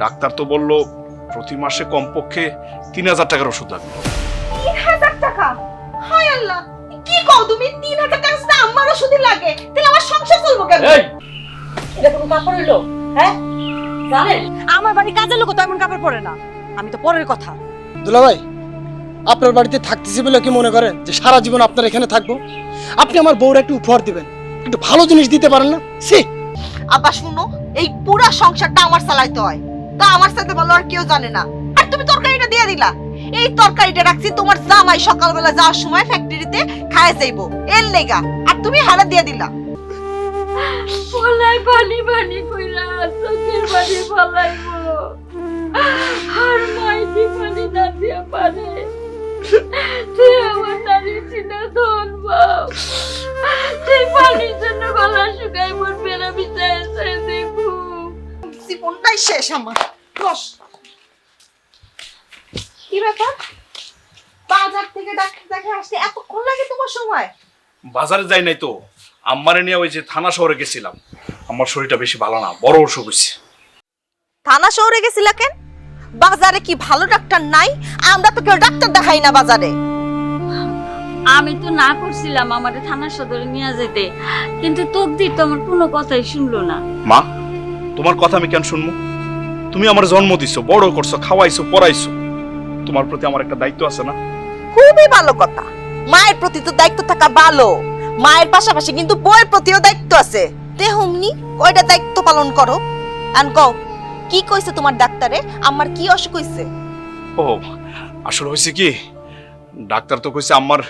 Doctor তো বলল প্রতি মাসে কমপক্ষে ৩,০০০ টাকার ওষুধ লাগবে। ৩,০০০ টাকা? হায় আল্লাহ, কি কও তুমি? ৩,০০০ টাকা শুধু আমার ওষুধই লাগে, তাহলে আমার সংসার চলবো কেমনে? এই এটা কোনো কাপড় হইলো? হ্যাঁ জানেন আমার বাড়ি কাজের লোক তো এমন কাপড় পরে না। আমি তো পরের কথা। দুলাভাই, আপনার বাড়িতে থাকতেছি বলে কি মনে করেন যে সারা জীবন আপনার এখানে থাকবো? আপনি আমার বউর একটু উপহার দিবেন, একটু ভালো জিনিস দিতে পারেন না? সি আব্বা শুনো, এই পুরা সংসারটা আমার চালাইতে হয়, তা আমার সাথে বলো আর কেউ জানে না। আর তুমি তরকারিটা দিয়ে দিলা। এই তরকারিটা রাখছি তোমার জামাই সকালবেলা যাওয়ার সময় ফ্যাক্টরিতে খায় যাইবো এর লেগা, আর তুমি হারা দিয়ে দিলা। ফলাই পানি পানি কইরা চোখের পানি ফলাইবো আর মাইটি পানি না দিয়ে পারে। তুই আমার নারীর চিনা ধন বাপ, তুই পানির জন্য গলা শুকাই মোর বেড়া বিছায় আছে দেখু। জীবনটাই শেষ আমার। বস। কি ব্যাপার? বাজার থেকে ডাক্তার দেখে আসতে এতক্ষণ লাগে তোমার সময়? বাজারে যাই নাই তো, আম্মারে নিয়ে ওই যে থানা শহরে গেছিলাম। আমার শরীরটা বেশি ভালো না, বড় অসুখ হয়েছে। থানা শহরে গেছিলা কেন? বাজারে কি ভালো ডাক্তার নাই? আমরা তো কেউ ডাক্তার দেখাই না বাজারে। আমি তো না করছিলাম আমারে থানা সদরে নিয়ে যেতে, কিন্তু তকদির তো আমার কোনো কথাই শুনলো না। মা, তোমার কথা আমি কেন শুনবো? তুমি আমার জন্ম দিছো, বড় করছো, খাওয়াইছো, পড়াইছো। তোমার প্রতি আমার একটা দায়িত্ব আছে না? খুবই ভালো কথা। মায়ের প্রতি তো দায়িত্ব থাকা ভালো। মায়ের পাশাপাশি কিন্তু বউয়ের প্রতিও দায়িত্ব আছে। তেহমনি কয়টা দায়িত্ব পালন করো। আন কও, কি কইছে তোমার ডাক্তারে? আমার কি অসুখ হইছে? ও আসলে হয়েছে কি, ডাক্তার তো কইছে আমার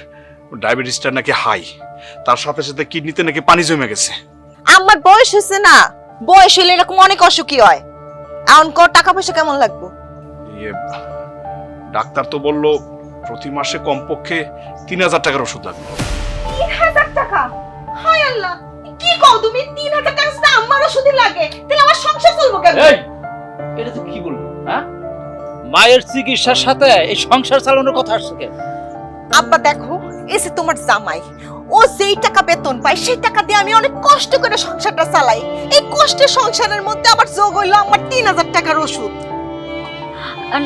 ডায়াবেটিসটা নাকি হাই, তার সাথে সাথে কিডনিতে নাকি পানি জমে গেছে। আমার বয়স হইছে না? বয়স হইলে এরকম অনেক অসুখই হয়। এখন কো টাকা পয়সা কেমন লাগবে? ইয়ে, ডাক্তার তো বলল প্রতি মাসে কমপক্ষে ৩,০০০ টাকার ওষুধ লাগবে। ৩,০০০ টাকা? হায় আল্লাহ, কি কও তুমি? ৩,০০০ টাকা শুধু আমার ওষুধই লাগে, তাহলে আমার সংসার চলবো কেমনে? এই এটা তো কি বললি? হ্যাঁ, মায়ের চিকিৎসার সাথে এই সংসার চালানোর কথা আসছে কেন? আব্বা দেখো, এসে তোমার জামাই, ও যেই টাকা বেতন পায় সেই টাকা দিয়ে আমি অনেক কষ্ট করে সংসারটা চালাই। এই কষ্টের সংসারের মধ্যে আবার যোগ হইলো আমার ৩,০০০ টাকার ওষুধ।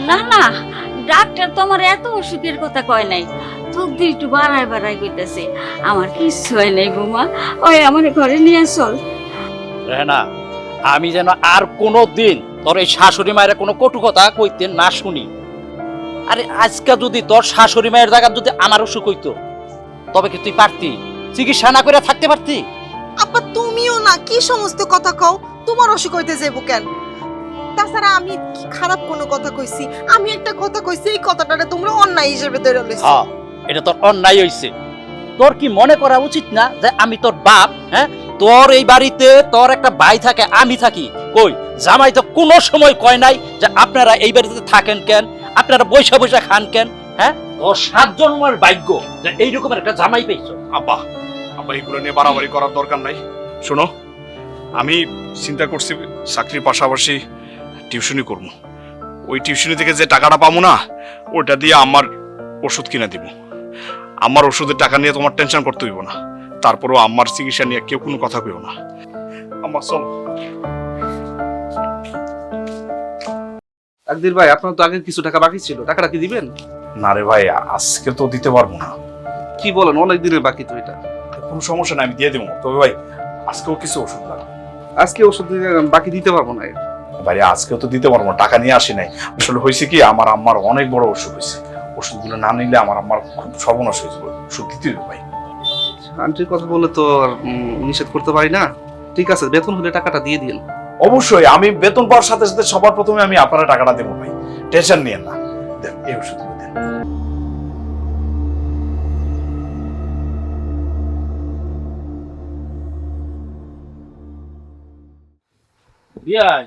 না না, ডাক্তার তো আমার এত অসুখের কথা কয় নাই, তকদির একটু বাড়ায় বাড়ায় কইতেছে। আমার কিচ্ছু হয় নাই বৌমা, ওই আমার ঘরে নিয়ে চল। রেহানা, আমি যেন আর কোনো দিন তোর এই শাশুড়ি মায়ের কোনো কটু কথা কইতে না শুনি। আরে আজকে যদি তোর শাশুড়ি মায়ের জায়গা যদি আমার অসুখ হইতো, তবে কি তুই পারতি চিকিৎসা না করে থাকতে পারতি? আব্বা তুমিও না কি সমস্ত কথা কও? তোমার অসুখ হইতে যাইবো কেন? তাছাড়া আমি কি খারাপ কোনো কথা কইছি? আমি একটা কথা কইছি, এই কথাটারে তোমরা অন্যায় হিসেবে ধরে লইছো। হ্যাঁ, এটা তোর অন্যায় হইছে। তোর কি মনে করা উচিত না যে আমি তোর বাপ? হ্যাঁ, তোর এই বাড়িতে তোর একটা ভাই থাকে, আমি থাকি। কই জামাই তো কোনো সময় কয় নাই যে আপনারা এই বাড়িতে থাকেন কেন, আপনারা বৈশা বৈশা খান কেন? হ্যাঁ, তোর 7 জন্মের ভাগ্য যে এইরকমের একটা জামাই পেয়েছো। আব্বা, আব্বা এগুলো নিয়ে বাড়াবাড়ি করার দরকার নাই। শোনো, আমি চিন্তা করছি চাকরির পাশাপাশি টিউশনি করবো। ওই টিউশনি থেকে যে টাকাটা পাবো না, ওইটা দিয়ে আমার ওষুধ কিনে দিব। আমার ওষুধের টাকা নিয়ে তোমার টেনশন করতে হইব না। তারপরেও আমার চিকিৎসা নিয়ে কেউ কোনো কথা কইও না। আমার চল। আকদির ভাই, আপনার তো আগে কিছু টাকা বাকি ছিল, টাকাটা কি দিবেন? না রে ভাই, আজকে তো দিতে পারবো না। কি বলেন, অনেক দিনের বাকি তো এটা। কোনো সমস্যা নাই, আমি দিয়ে দেবো। তবে ভাই আজকেও কিছু ওষুধ লাগবে। আজকে ওষুধ বাকি দিতে পারবো না। ভাই আজকেও তো দিতে পারবো না, টাকা নিয়ে আসি নাই। আসলে হয়েছে কি, আমার আম্মার অনেক বড় অসুখ হয়েছে। ওষুধগুলো না নিলে আমার আম্মার খুব সর্বনাশ হয়ে যাবে। ওষুধ দিতে হবে ভাই। আন্টির কথা বলে তো আর নিষেধ করতে পারি না। ঠিক আছে, বেতন হলে টাকাটা দিয়ে দিন। অবশ্যই, আমি বেতন পাওয়ার সাথে সাথে সবার প্রথমে আমি আপনার টাকাটা দেবো ভাই। টেনশন নিয়েন না। দেন এই ওষুধগুলো দেন। বিয়াই,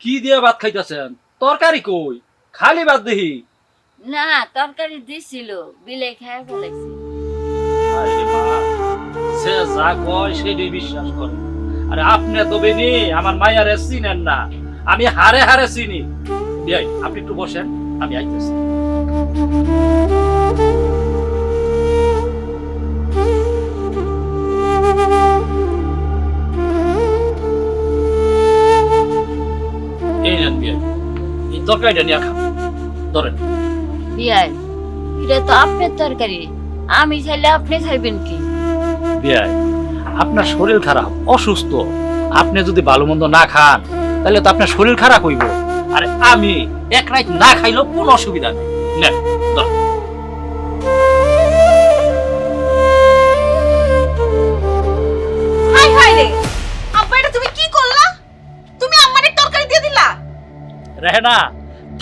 কি দিয়ে ভাত খাইতেছেন? তরকারি কই? খালি ভাত দেখি। না, তরকারি দিছিল, বিলে খায় ফেলাইছি। আরে মা, সে যা কয় সেটাই বিশ্বাস করে। আরে আপনি তো বেনি আমার মায়ারে চিনেন না, আমি হারে হারে চিনি। বিয়াই, আপনি একটু বসেন, আমি আইতেছি। এই নেন বিয়াই এই তরকারিটা নিয়ে খান ধরেন। বিয়াই এটা তো আপনার তরকারি, আমি চাইলে আপনি খাইবেন কি? বিয়াই আপনার শরীর খারাপ, অসুস্থ, আপনি যদি ভালো মন্দ না খান তাহলে তো আপনার শরীর খারাপ হইব। আরে আমি এক রাত না খাইলেও কোনো অসুবিধা নেই, নেন ধরেন। হাই হাই রে আব্বা, এটা তুমি কি করলা? তুমি আমারে তরকারি দিয়ে দিলা? রেহেনা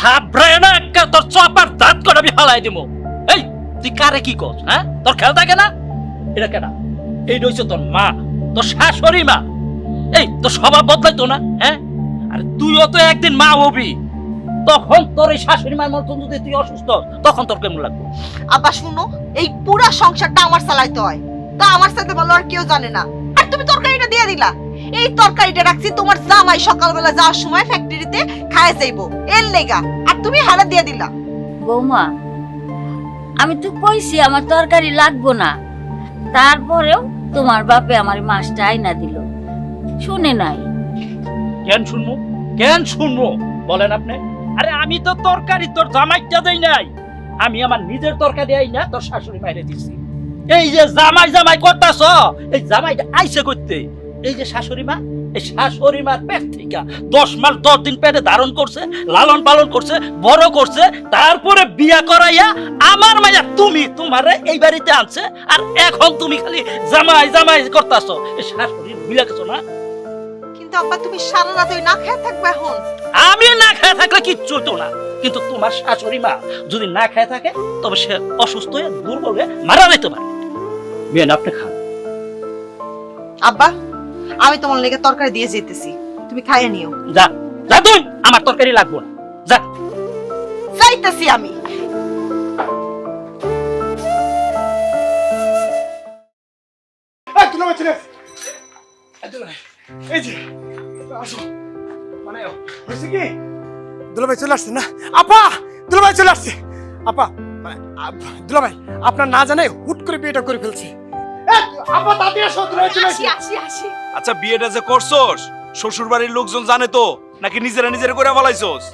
থাপড়ায় না একটা তোর চপার দাঁত করে আমি হালাই দিব। এই তুই কারে কি কর? হ্যাঁ, তোর খেয়াল থাকে না? এটা কেনা এই রয়েছে তোর মা, তোর শাশুড়ি মা। এই তোর স্বভাব বদলাইতো না? হ্যাঁ, আরে তুইও তো একদিন মা হবি, তখন তোর এই শাশুড়ি মার মতন যদি তুই অসুস্থ তখন তোর কেমন লাগবে? আব্বা শুনো, এই পুরা সংসারটা আমার চালাইতে হয়, তা আমার সাথে ভালো আর কেউ জানে না। আর তুমি তরকারিটা দিয়ে দিলা। এই তরকারিটা রাখছি তোমার জামাই সকালবেলা যাওয়ার সময় ফ্যাক্টরিতে খায় যাইবো এর লেগা, আর তুমি হারা দিয়ে দিলা। বৌমা, আমি তো কইছি আমার তরকারি লাগবো না, তারপরেও তোমার বাপে আমার মাছটা আইনা দিল, শুনে নাই। কেন শুনবো, কেন শুনবো বলেন আপনি? আরে আমি তো তরকারি তোর জামাইটা দেই নাই, আমি আমার নিজের তরকারি আই না তোর শাশুড়ি মাইরে দিছি। এই যে জামাই জামাই করতাছ, এই জামাইটা আইসে করতে এই যে শাশুড়ি মা, এই শাশুড়ি মার পেট থেকে 10 মাস 10 দিন পেটে ধারণ করছে, লালন পালন করছে, বড় করছে, তারপরে বিয়া করাইয়া আমার মাইয়া তুমি তোমারে এই বাড়িতে আনছে, আর এখন তুমি খালি জামাই জামাই করতাছ। এই শাশুড়ি ভুলে গেছো না? কিন্তু আব্বা তুমি সারা রাত ওই না খেয়ে থাকবে এখন? আমি না খেয়ে থাকলে কিচ্ছু হতো না, কিন্তু তোমার শাশুড়ি মা যদি না খেয়ে থাকে তবে সে অসুস্থ হয়ে দুর্বল হয়ে মারা যেতে পারে। মেন আপনি খান। আব্বা আমি তোমার লেগে তরকারি দিয়ে যেতেছি, তুমি খাইয়ে নিও। যা যা, তুই আমার তরকারি লাগবো না, যা। যাইতেছি আমি। এই দুলাভাই চলে আসছে। এই দুলাভাই, এই যে আসো, মানে হয়েছে কি দুলাভাই চলে আসছে না? আপা দুলাভাই চলে আসছে। আপা মানে দুলাভাই আপনার না জানে হুট করে বিয়েটা করে ফেলছে। আপা তাড়াতাড়ি আসো, দুলাভাই চলে আসছে। আসি। আচ্ছা বিয়েটা যে করছস শ্বশুর বাড়ির লোকজন জানে তো, নাকি নিজেরা নিজেরা করে ফেলাইছস?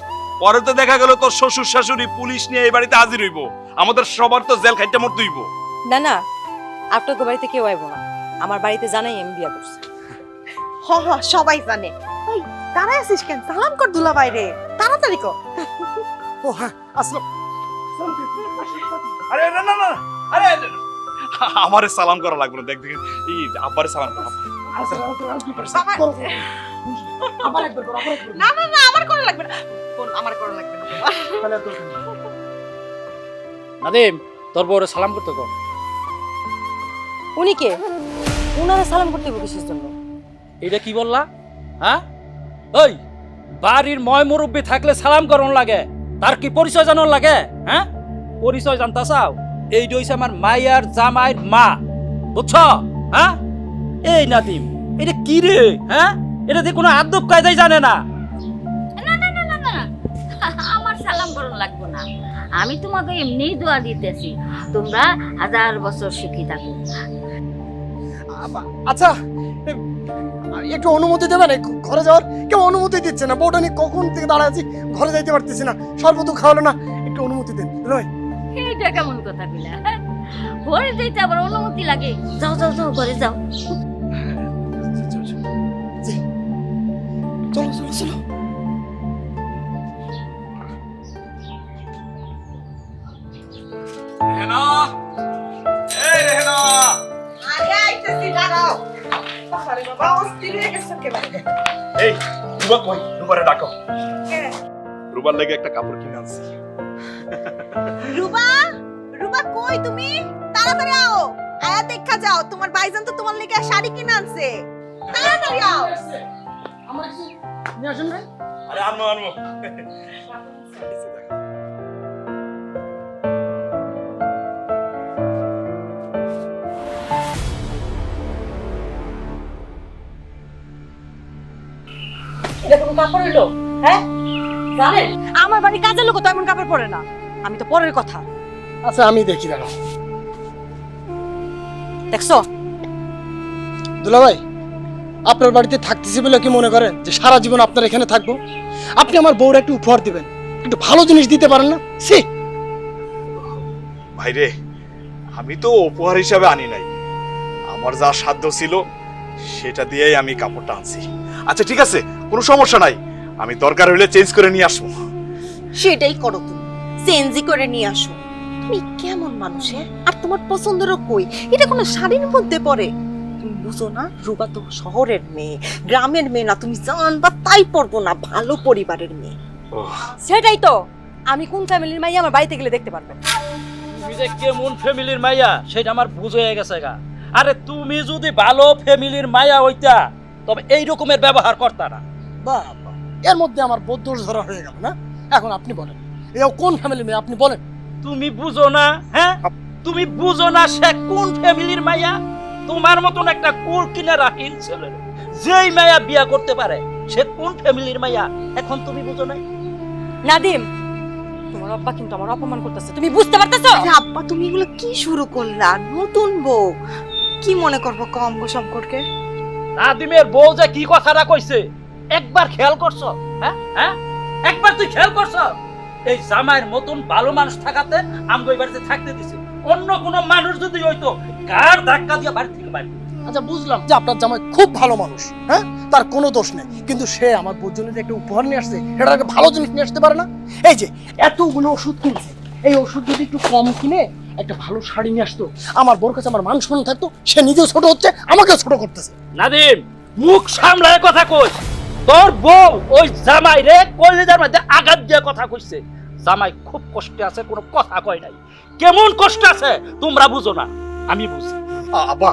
পরে তো দেখা গেল তোর শ্বশুর শাশুড়ি পুলিশ নিয়ে এই বাড়িতে হাজির হইব, আমাদের সবার তো জেল খাইতে মরতে হইব। না না, আপনাকে বাড়িতে কেউ আইব না, আমার বাড়িতে জানাই আমি বিয়া করছি। হ হ সবাই জানে। ওই দাঁড়ায় আছিস কেন? সালাম কর দুলাভাই রে, তাড়াতাড়ি কর। ও হ্যাঁ আসলো। আরে না না না, আরে আমারে সালাম করা লাগবে না, দেখ দেখ এই আব্বারে সালাম কর। বাবা, না না না আমার করা লাগবে না, আমার করা লাগবে না। নাদিম, তোর বউরে সালাম করতে কর। উনি কে? উনারা সালাম করতে হবে কিসের জন্য? এটা কি বললা? হ্যাঁ, ওই বাড়ির ময় মুরব্বী থাকলে সালাম করন লাগে, তার কি পরিচয় জানার লাগে? হ্যাঁ, পরিচয় জানতা চাও? এই হইছে আমার মাইয়ার জামাইর মা, বুঝছ? হ্যাঁ, এই নাদিম এটা কি রে? হ্যাঁ, এটা দিয়ে কোনো আদব কায়দাই জানে না। না না না না না, আমার সালাম করুন লাগবো না, আমি তোমাকে এমনি দোয়া দিতেছি, তোমরা 1000 বছর সুখী থাকো। আচ্ছা একটু অনুমতি দেবেন? ঘরে যাওয়ার কেউ অনুমতি দিচ্ছে না, বউটা নিয়ে কখন থেকে দাঁড়ায় আছি, ঘরে যাইতে পারতেছি না, সর্বত খাওয়ালো না, একটু অনুমতি দেন। এইটা কেমন কথা কইলা? ঘরে যাইতে আবার অনুমতি লাগে? যাও যাও যাও, ঘরে যাও। চলো চলো চলো। রেহেনা, এই রেহেনা, আরে আইতেছি, দাঁড়াও। আরে বাবা অস্থির হয়ে গেছে একেবারে। এই রুবা কই? রুবারে ডাকো। কে? রুবার লেগে একটা কাপড় কিনে আনছি। রুবা, রুবা কই তুমি? তাড়াতাড়ি আও, আয়া দেখা যাও, তোমার ভাইজান তো তোমার লেগে শাড়ি কিনে আনছে, তাড়াতাড়ি আও। আমার কিছু নিয়ে আসেন ভাই। আরে আনবো আনবো। এটা কোনো কাপড় হইলো? হ্যাঁ, জানেন আমার বাড়ি কাজের লোক তো এমন কাপড় পরে না, আমি তো পরের কথা। আচ্ছা আমি দেখি, দাঁড়াও। দেখছো দুলাভাই আপনার বাড়িতে থাকতেছি বলে কি মনে করেন যে সারা জীবন আপনার এখানে থাকবো? আপনি আমার বউর একটু উপহার দিবেন, একটু ভালো জিনিস দিতে পারেন না? সি ভাইরে, আমি তো উপহার হিসাবে আনি নাই, আমার যা সাধ্য ছিল সেটা দিয়েই আমি কাপড়টা আনছি। আচ্ছা ঠিক আছে, কোনো সমস্যা নাই, আমি দরকার হলে চেঞ্জ করে নিয়ে আসবো। সেটাই করো তুমি, চেঞ্জই করে নিয়ে আসো। তুমি কেমন মানুষ আর তোমার পছন্দেরও কই? এটা কোনো শাড়ির মধ্যে পড়ে? তুমি বুঝো না, রূপা তো শহরের মেয়ে, গ্রামের মেয়ে না। তুমি জানবা তাই পড়বো না, ভালো পরিবারের মেয়ে। সেটাই তো, আমি কোন ফ্যামিলির মাইয়া আমার বাড়িতে গেলে দেখতে পারবেন। তুমি যে কেমন ফ্যামিলির মাইয়া সেটা আমার বুঝে গেছে গা। আরে তুমি যদি ভালো ফ্যামিলির মাইয়া হইতা তবে এই রকমের ব্যবহার করতা না। বাবা, এর মধ্যে আমার বোধ দোষ ধরা হয়ে গেল না? এখন আপনি বলেন, এও কোন ফ্যামিলি মেয়ে আপনি বলেন। তুমি বুঝো না? হ্যাঁ, তুমি বুঝো না সে কোন ফ্যামিলির মাইয়া? তোমার মতন একটা কুল কিনা রাখিল ছেলে যেই মাইয়া বিয়া করতে পারে সে কোন ফ্যামিলির মাইয়া এখন তুমি বুঝো না? নাদিম, তোমার আব্বা কিন্তু আমার অপমান করতেছে, তুমি বুঝতে পারতেছো? আরে আব্বা, তুমি এগুলো কি শুরু করলা? নতুন বউ কি মনে করবো কম গো সম্পর্কে? নাদিমের বউ যে কি কথাটা কইছে একবার খেয়াল করছো? হ্যাঁ হ্যাঁ, একবার তুই খেয়াল করছো? এই জামাইয়ের মতন ভালো মানুষ থাকাতে আমগো এই বাড়িতে থাকতে দিছে। অন্য কোন মানুষ যদি হইতো গাড় ধাক্কা দিয়ে বাড়ি থেকে বাইরে। আচ্ছা বুঝলাম যে আপনার জামাই খুব ভালো মানুষ, হ্যাঁ, তার কোনো দোষ নেই, কিন্তু সে আমার বউর জন্য যে একটা উপহার নিয়ে আসছে, এটা একটা ভালো জিনিস নিয়ে আসতে পারে না? এই যে এতগুলো ওষুধ কিনছে, এই ওষুধ যদি একটু কম কিনে একটা ভালো শাড়ি নিয়ে আসতো, আমার বউর কাছে আমার মান সম্মান থাকতো। সে নিজেও ছোট হচ্ছে, আমাকেও ছোট করতেছে। নাদিম, মুখ সামলায় কথা কইস। তোর বউ ওই জামাই রে কলিজার মধ্যে আঘাত দিয়ে কথা কইছে। জামাই খুব কষ্টে আছে, কোনো কথা কয় নাই। কেমন কষ্ট আছে তোমরা বুঝো না, আমি বুঝি। আব্বা,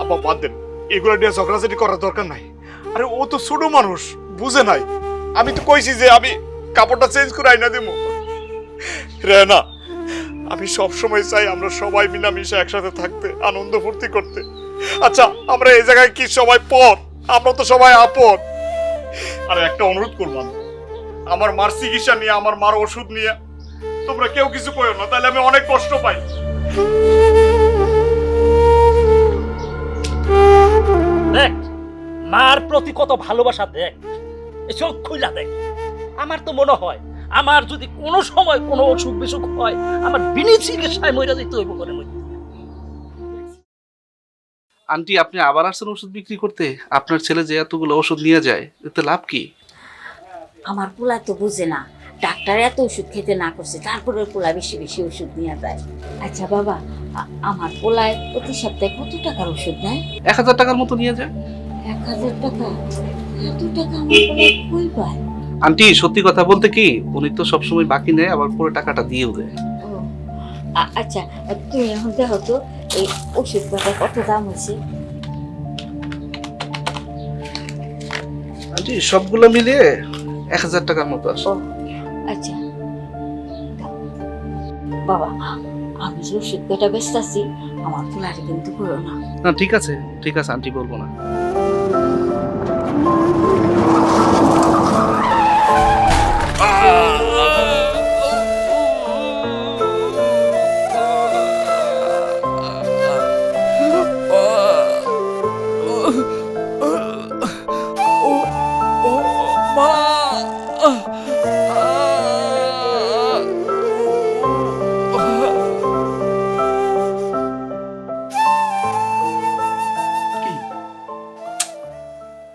আব্বা বাদ দেন, এগুলো নিয়ে ঝগড়াঝাটি করার দরকার নাই। আরে ও তো ছোট মানুষ, বুঝে নাই। আমি তো কইছি যে আমি কাপড়টা চেঞ্জ করে আইনা দিব। রেনা, আমি সব সময় চাই আমরা সবাই মিলামিশে একসাথে থাকতে, আনন্দ ফুর্তি করতে। আচ্ছা আমরা এই জায়গায় কি সবাই পর? আমরা তো সবাই আপন। আরে একটা অনুরোধ করবো, আমার মার চিকিৎসা নিয়ে, আমার মার ওষুধ নিয়ে তোমরা কেউ কিছু কইও না, তাহলে আমি অনেক কষ্ট পাই। দেখ মার প্রতি কত ভালোবাসা, দেখ এসব খুইলা দেখ। আমার তো মনে হয় আমার যদি কোনো সময় কোনো অসুখ বিসুখ হয়, আমার বিনি চিকিৎসায় মইরা যেতে হইব করে মধ্যে। আন্টি, আপনি আবার আসছেন ওষুধ বিক্রি করতে? আপনার ছেলে যে এতগুলো ওষুধ নিয়ে যায়, এতে লাভ কি? আমার পোলা তো বুঝে না, ডাক্তার এত ওষুধ খেতে না করছে, তারপরে পোলা বেশি বেশি ওষুধ নিয়ে যায়। আচ্ছা বাবা, আমার পোলায় প্রতি সপ্তাহে কত টাকার ওষুধ নেয়? 1000 টাকার মতো নিয়ে যায়। 1000 টাকা? এত টাকা আমার পোলায় কই পায়? আন্টি, সত্যি কথা বলতে কি, উনি তো সবসময় বাকি নেয়, আবার পুরো টাকাটা দিয়েও দেয়। ও আচ্ছা, তুমি এখন দেখো তো এই ওষুধ কটা কত দাম হয়েছে? আন্টি, সবগুলো মিলিয়ে 1000 টাকার মতো আসে। ও আচ্ছা বাবা, আমি যে ওষুধ কটা ব্যস্ত আছি, আমার পোলারে কিন্তু করো না। না ঠিক আছে, ঠিক আছে আন্টি, বলবো না।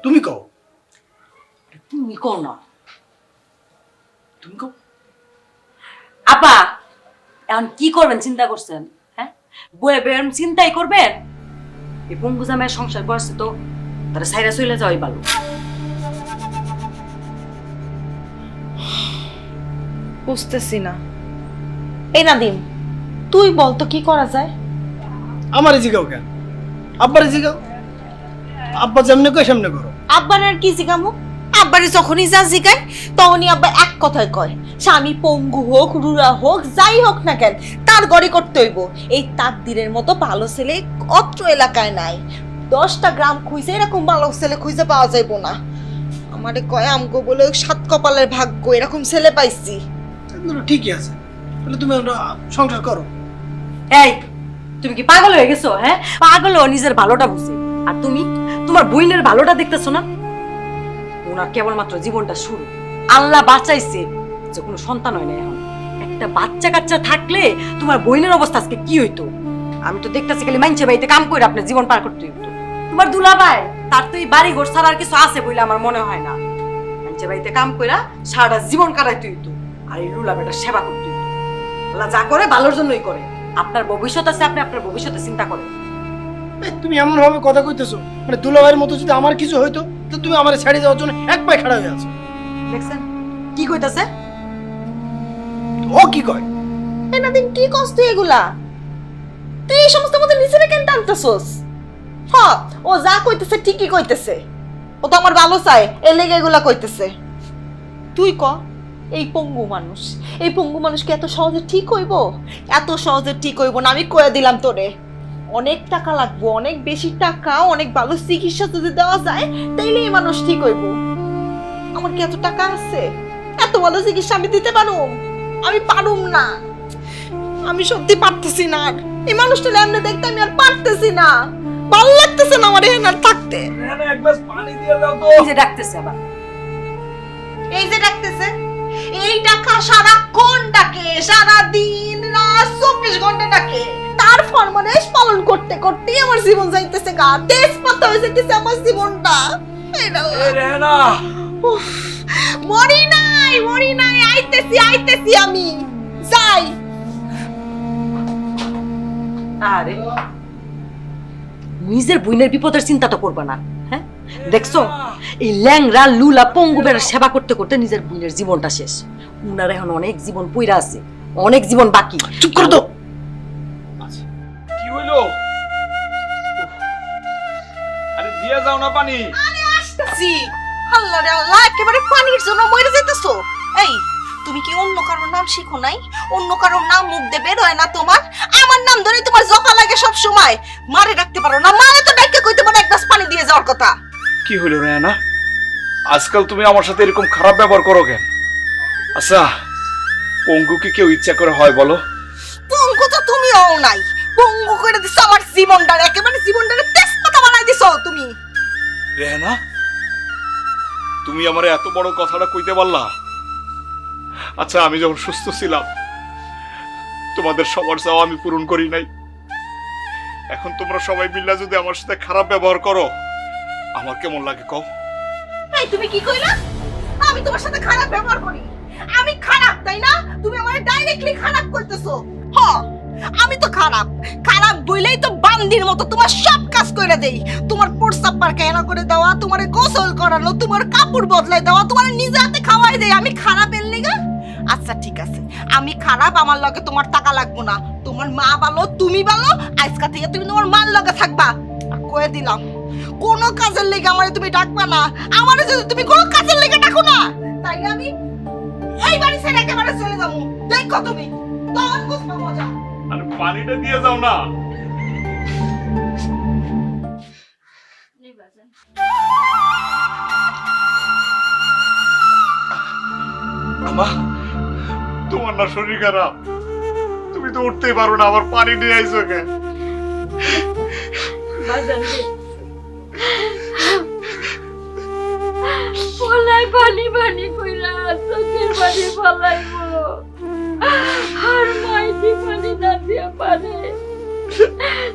তুমি কও, তুমি কোন না তুমি কও। আপা, এখন কি করবেন চিন্তা করছেন? হ্যাঁ, বয়ে বয়ে চিন্তাই করবেন? এই পঙ্গু জামাইয়ের সংসার করছে তো তারা সাইরা চলে যাওয়াই ভালো। বুঝতেছি না। এই নাদিম, তুই বল তো কি করা যায়? আমার জিগাও কেন? আব্বার জিগাও, আব্বা যেমনে কয় সামনে করো। আব্বার আর কি জিগামু? আব্বারে যখনই যা জিগাই তখনই আব্বা এক কথায় কয়, স্বামী পঙ্গু হোক, রুড়া হোক, যাই হোক না কেন তার গড়ে করতে হইব। এই তাকদিরের মতো ভালো ছেলে অত্র এলাকায় নাই। 10টা গ্রাম খুঁজে এরকম ভালো ছেলে খুঁজে পাওয়া যাইব না। আমারে কয় আমগো বলে 7 কপালের ভাগ্য, এরকম ছেলে পাইছি। ঠিকই আছে, তাহলে তুমি একটা সংসার করো। এই, তুমি কি পাগল হয়ে গেছো? হ্যাঁ, পাগল ও নিজের ভালোটা বুঝে, আর তুমি তোমার বইনের ভালোটা দেখতেছো না? ওনার কেবলমাত্র জীবনটা শুরু। আল্লাহ বাঁচাইছে যে কোনো সন্তান হয় না এখন। একটা বাচ্চা কাচ্চা থাকলে তোমার বোনের অবস্থা আজকে কি হইতো? আমি তো দেখতেছি খালি মাইনছে বাড়িতে কাম করে আপনার জীবন পার করতে হইতো। তোমার দুলাভাই তার তো এই বাড়ি ঘর ছাড়া আর কিছু আছে বলে আমার মনে হয় না। মাইনছে বাড়িতে কাম কইরা সারাটা জীবন কাটাইতে হইতো, আর এই লুলা বেটার সেবা করতে হইতো। আল্লাহ যা করে ভালোর জন্যই করে। আপনার ভবিষ্যৎ আছে, আপনি আপনার ভবিষ্যতে চিন্তা করেন। তুমি এমন ভাবে কথা কইতেছো, মানে দুলাভাইয়ের মতো যদি আমার কিছু হইতো তো তুমি আমার ছেড়ে যাওয়ার জন্য এক পায়ে খাড়া হয়ে আছো। দেখছেন কি কইতাছে? ও কি কয়? এনাদিন কি কষ্ট এগুলা? তুই এই সমস্ত মধ্যে নিজেরে কেন টানতেছস? হ্যাঁ, ও যা কইতেছে ঠিকই কইতেছে। ও তো আমার ভালো চায়, এর লেগে এগুলা কইতেছে। তুই ক, এই পঙ্গু মানুষ কি এত সহজে ঠিক হইব? এত সহজে ঠিক হইব না, আমি কয়ে দিলাম তোরে। অনেক টাকা লাগবো, অনেক বেশি টাকা, অনেক ভালো চিকিৎসা যদি দেওয়া যায় তাইলে এই মানুষ ঠিক হইব। আমার কি এত টাকা আছে? এত ভালো চিকিৎসা আমি দিতে পারুম? আমি পারুম না, আমি সত্যি পারতেছি না। আর এই মানুষটা এমনি দেখতে আমি আর পারতেছি না, ভালো লাগতেছে না আমার এখানে আর থাকতে। এক গ্লাস পানি দিয়ে দাও তো। এই যে ডাকতেছে আবার, এই যে ডাকতেছে, এই ডাকা সারাক্ষণ ডাকে, সারাদিন রাত 24 ঘন্টা ডাকে। তার ফরমায়েশ পালন করতে করতেই আমার জীবন যাইতেছে গা, তেজপাতা হয়ে যাইতেছে আমার জীবনটা। রেহানা, উফ, মরি নাই, আইতেছি আমি, যাই। আরে নিজের বোনের বিপদের চিন্তা তো করবা না, হ্যাঁ? দেখছো এই ল্যাংরা লুলা পঙ্গু বেড়ার সেবা করতে করতে নিজের বোনের জীবনটা শেষ। উনার এখন অনেক জীবন পইরা আছে, অনেক জীবন বাকি। চুপ করে দাও। কি হইলো? আরে দিয়া যাও না পানি। আসতেছি। আল্লাহ রে আল্লাহ, একেবারে পানির জন্য মরে যাইতেছো। এই, তুমি কি অন্য কারোর নাম শিখো নাই? অন্য কারোর নাম মুখ দিয়ে বের হয় না তোমার? আমার নাম ধরে তোমার জপা লাগে সব সময়। মারে ডাকতে পারো না? মারে তো ডাকতে কইতে পারো এক গ্লাস পানি দিয়ে যাওয়ার কথা। কি হইলো রেহানা? আজকাল তুমি আমার সাথে এরকম খারাপ ব্যবহার করো কেন? আচ্ছা, পঙ্গু কি কেউ ইচ্ছা করে হয় বলো? পঙ্গু তো তুমিও নাই, পঙ্গু করে দিছো আমার জীবনটা, একেবারে জীবনটাকে তেজপাতা বানাই দিছো তুমি। রেহানা, তুমি আমারে এত বড় কথাটা কইতে পারলা? আচ্ছা, আমি যখন সুস্থ ছিলাম তোমাদের সবার চাওয়া আমি পূরণ করি নাই। এখন তোমরা সবাই মিলে যদি আমার সাথে খারাপ ব্যবহার করো, আমার কেমন লাগে কও? এই তুমি কি কইলা? আমি তোমার সাথে খারাপ ব্যবহার করি? আমি খারাপ, তাই না? তুমি আমারে ডাইরেক্টলি খারাপ কইতেছো। হ্যাঁ, আমি তো খারাপ বইলেই তো বান্দির মতো তোমার সব কাজ কইরা দেই। তোমার প্রস্রাব পায়খানা করে দেওয়া, তোমারে গোসল করানো, তোমার কাপড় বদলাই দেওয়া, তোমার নিজে হাতে খাওয়াই দেই। আমি খারাপ এর লিগা? আচ্ছা ঠিক আছে, আমি খারাপ, আমার লগে তোমার টাকা লাগবো না। তোমার মা ভালো, তুমি ভালো, আজকে থেকে তুমি তোমার মার লগে থাকবা। আর কয়ে দিলাম, কোনো কাজের লেগে আমারে তুমি ডাকবা না। আমারে যদি তুমি কোনো কাজের লেগে ডাকো না, তাইলে আমি এই বাড়ি ছেড়ে একেবারে চলে যাবো। দেখো তুমি, তখন বুঝবা মজা। আরে পানিটা দিয়ে যাও না। আমা, তোমার না শরীর খারাপ, তুমি তো উঠতেই পারো না, আবার পানি নিয়ে আইছো কেন? পলাই পানি পানি কইরা চোখের পানি ফলাইব, আর মাইটি পানি না দিয়া পারে।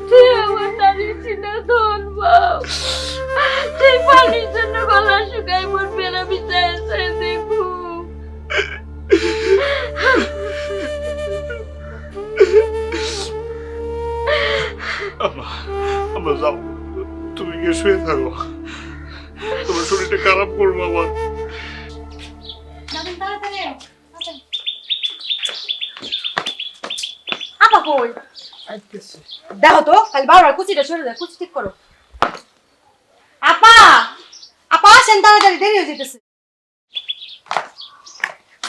তুই আমার নারী চিনা ধন বাপ, তুই পানির জন্য গলা শুকাই মন বেড়া বিছায় দেখু। আমরা যাও, তুমি গিয়ে শুয়ে থাকো, তোমার শরীরটা খারাপ করবো আমার। আপা কই? দেখো তো খালি বারবার কুচিটা সরে যায়, কুচি ঠিক করো। আপা আপা আসেন তাড়াতাড়ি, দেরি হয়ে যেতেছে।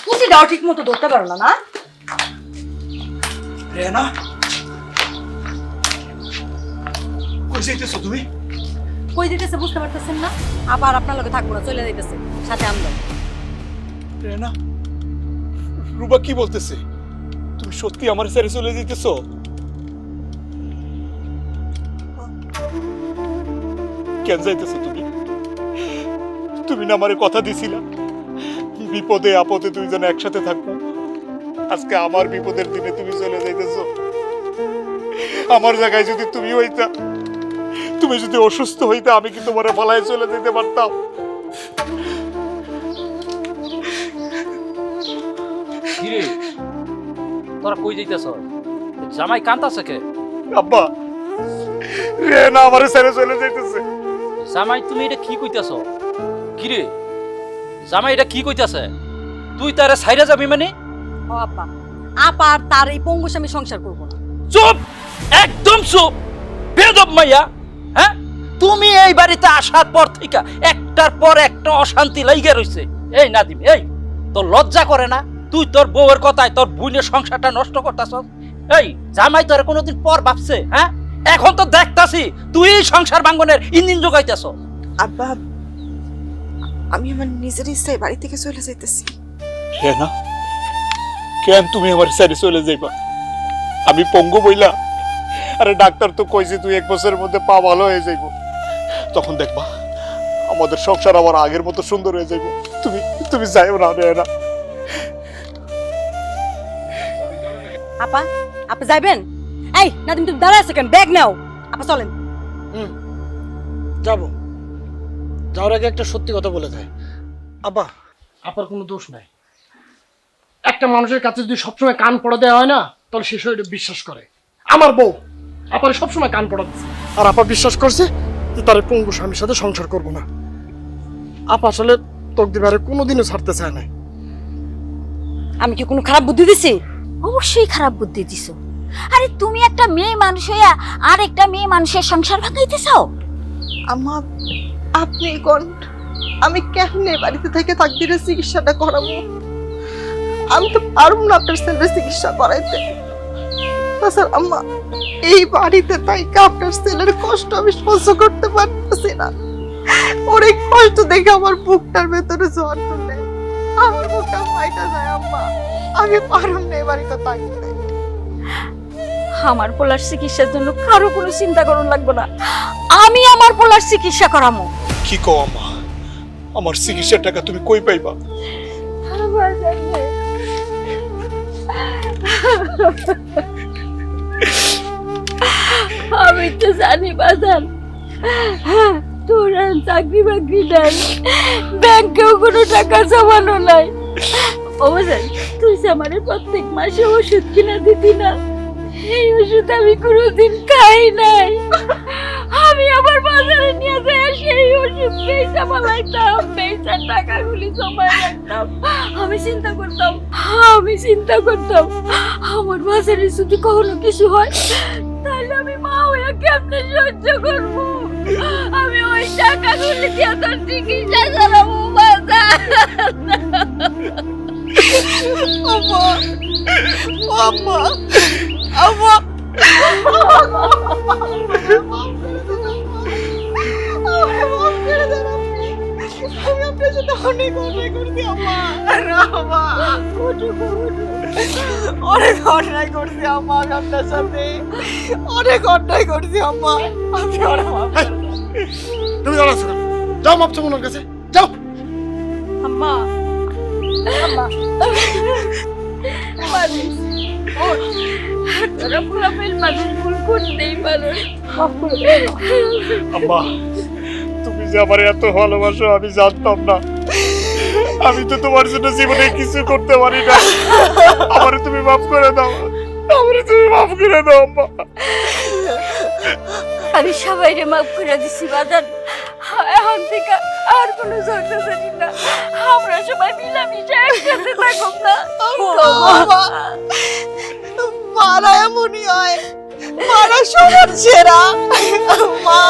কুচিটাও ঠিক মতো ধরতে পারো না না? রেহানা, কই যাইতেছো তুমি? কই দিতেছে বুঝতে পারতেছেন না? আবার আপনার লগে থাকবো না, চলে যাইতেছে সাথে আমরা। রেহানা, রুবা কি বলতেছে? তুমি সত্যি আমার ছেড়ে চলে যাইতেছো? কেন যাইতেছো তুমি? তুমি না আমারে কথা দিছিলা বিপদে আপদে দুইজন একসাথে থাকবো। আজকে আমার বিপদের দিনে তুমি চলে যাইতেছো। আমার জায়গায় যদি তুমি হইতা, তুমি যদি অসুস্থ হইতা, আমি কি তোমার পালায় চলে যেতে পারতাম? কিরে তোরা কই যাইতেছ? জামাই কান্তাছে কে? আব্বা রে না আমার ছেড়ে চলে যাইতেছে। জামাই তুমি এটা কি কইতাছ? কিরে জামাই এটা কি কইতাছে? তুই তারে ছাইরা যাবি মানে? ও আপা, আপা আর তার এই পঙ্গু স্বামী সংসার করবো না। চুপ, একদম চুপ, বেদব মাইয়া। হ্যাঁ, তুমি এই বাড়িতে আসার পর থেকে একটার পর একটা অশান্তি লাইগা রইছে। এই নাদিম, এই তোর লজ্জা করে না? তুই তোর বউয়ের কথায় তোর বোনের সংসারটা নষ্ট করতাছ। এই জামাই তোরে কোনোদিন পর ভাবছে? হ্যাঁ, এখন তো দেখতাছি তুই সংসার ভাঙ্গনের ইঞ্জিন যোগাইতেছ। আব্বা, আমি আমার নিজের ইচ্ছায় বাড়ি থেকে চলে যাইতেছি। হে না, কেন তুমি আমার ছেড়ে চলে যাইবা? আমি পঙ্গু বইলা? আরে ডাক্তার তো কইছে তুই 1 বছরের মধ্যে পা ভালো হয়ে যাইব, তখন দেখবা আমাদের সংসার আবার আগের মতো সুন্দর হয়ে যাইব। তুমি তুমি যাইও না রে না। আপা, আপনি যাইবেন? এই নাদিম, তুমি দাঁড়ায় আছো কেন? ব্যাগ নাও, আপা চলেন। যাবো, যাওয়ার আগে একটা সত্যি কথা বলে যায়। আব্বা, আপার কোনো দোষ নাই। একটা মানুষের কাছে যদি সবসময় কান পড়া দেওয়া হয় না, তাহলে সে সেটা বিশ্বাস করে। আমার বউ আপার সবসময় কান পড়া দিচ্ছে, আর আপা বিশ্বাস করছে যে তার পঙ্গু স্বামীর সাথে সংসার করবো না। আপা আসলে তকদিবারে কোনোদিনও ছাড়তে চায় না। আমি কি কোনো খারাপ বুদ্ধি দিছি? অবশ্যই খারাপ বুদ্ধি দিছো। আরে তুমি একটা মেয়ে মানুষ হইয়া আর একটা মেয়ে মানুষের সংসার ভাঙাইতে চাও? আম্মা, আপনি কোন, আমি কেমনে বাড়িতে থেকে তাকদিরের চিকিৎসাটা করাবো? আমি তো পারবো না আপনার ছেলের চিকিৎসা করাইতে। তাছাড়া আম্মা, এই বাড়িতে তাইকা আপনার ছেলের কষ্ট আমি সহ্য করতে পারতেছি না। ওর এই কষ্ট দেখে আমার বুকটার ভেতরে জ্বর তুলে, আমার বুকটা ফাইটা যায়। আম্মা, আমি পারবো না এই বাড়িতে থাকতে। আমার পোলার চিকিৎসার জন্য কারো কোনো চিন্তা করুন লাগবে না, আমি আমার পোলার চিকিৎসা করামু। কি কও আম্মা, আমার চিকিৎসার টাকা তুমি কই পাইবা? আমি তো জানি বাজান, তোর আর চাকরি বাকরি নাই, ব্যাংকেও কোনো টাকা জমানো নাই। ও বাজান, তুই যে আমার প্রত্যেক মাসে ওষুধ কিনা দিতি না, এই ওষুধ আমি কোনোদিন খাই নাই। আমি আবার বাজারে নিয়ে যাই সেই ওষুধ বেচা পালাইতাম, বেচার টাকাগুলি জমায় রাখতাম। আমি চিন্তা করতাম আমার বাজারে যদি কখনো কিছু হয় তাহলে আমি মা হয়ে কেমনে সহ্য করবো। আমি ওই টাকাগুলি দিয়ে তোর চিকিৎসা চালাবো বাজার। আম্মা, আম্মা, আম্মা, আমি আপনার সাথে অনেক অন্যায় করছি আম্মা। আম্মা, অনেক অন্যায় করছি আম্মা, আমি আপনার সাথে অনেক অন্যায় করছি আম্মা। আপনি আমার মাফ করে দেন। তুমি দাঁড়াচ্ছ কেন? যাও মাপ চাবো ওনার কাছে, যাও। আম্মা, আম্মা, মানুষ তোরা পোলাপের মানুষ ভুল করতেই পারো। আম্মা, তুমি যে আমার এত ভালোবাসো আমি জানতাম না। আমি তো তোমার জন্য জীবনে কিছু করতে পারি না। আমারে তুমি মাফ করে দাও, আমারে তুমি মাফ করে দাও আম্মা। আমি সবাইকে মাফ করে দিছি বাজান। এখন থেকে আর কোনো ঝগড়া জানি না, আমরা সবাই মিলামিশে একসাথে থাকুক না। মারা এমনই হয়, মারা সবার সেরা। মা,